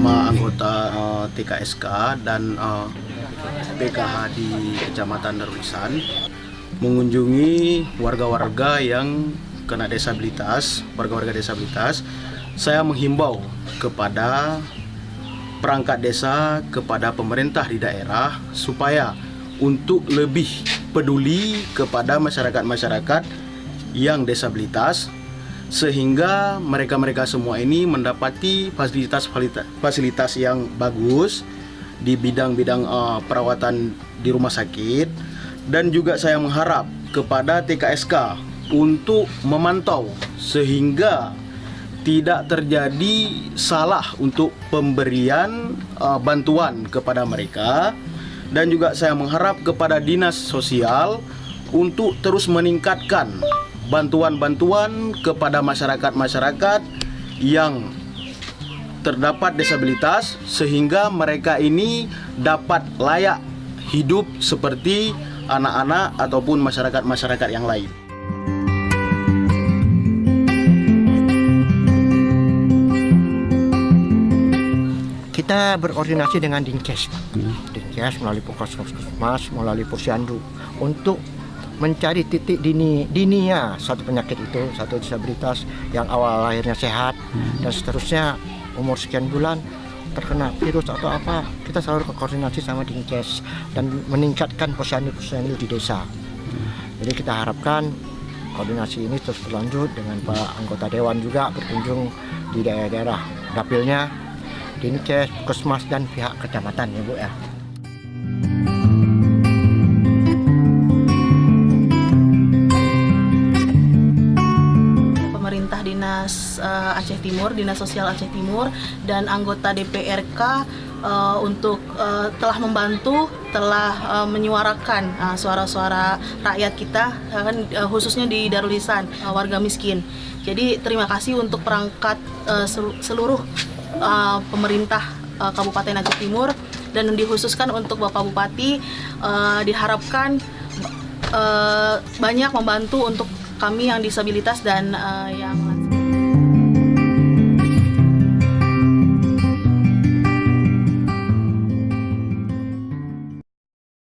bersama anggota TKSK dan PKH di Kecamatan Darulisan mengunjungi warga-warga yang kena disabilitas, warga-warga disabilitas. Saya menghimbau kepada perangkat desa, kepada pemerintah di daerah supaya untuk lebih peduli kepada masyarakat-masyarakat yang disabilitas, sehingga mereka-mereka semua ini mendapati fasilitas yang bagus di bidang-bidang perawatan di rumah sakit. Dan juga saya mengharap kepada TKSK untuk memantau sehingga tidak terjadi salah untuk pemberian bantuan kepada mereka. Dan juga saya mengharap kepada dinas sosial untuk terus meningkatkan bantuan-bantuan kepada masyarakat-masyarakat yang terdapat disabilitas sehingga mereka ini dapat layak hidup seperti anak-anak ataupun masyarakat-masyarakat yang lain. Kita berkoordinasi dengan Dinkes, Dinkes melalui Puskesmas, melalui Posyandu untuk mencari titik dininya satu penyakit itu, satu disabilitas yang awal lahirnya sehat dan seterusnya umur sekian bulan terkena virus atau apa, kita selalu koordinasi sama Dinkes dan meningkatkan posyandu di desa. Jadi kita harapkan koordinasi ini terus berlanjut dengan Pak anggota Dewan juga berkunjung di daerah-daerah dapilnya, Dinkes, Puskesmas dan pihak kecamatan ya Bu ya. Dinas Aceh Timur, Dinas Sosial Aceh Timur dan anggota DPRK telah membantu, telah menyuarakan suara-suara rakyat kita, khususnya di Darulisan, warga miskin. Jadi terima kasih untuk perangkat seluruh pemerintah Kabupaten Aceh Timur dan dikhususkan untuk Bapak Bupati, diharapkan banyak membantu untuk kami yang disabilitas dan yang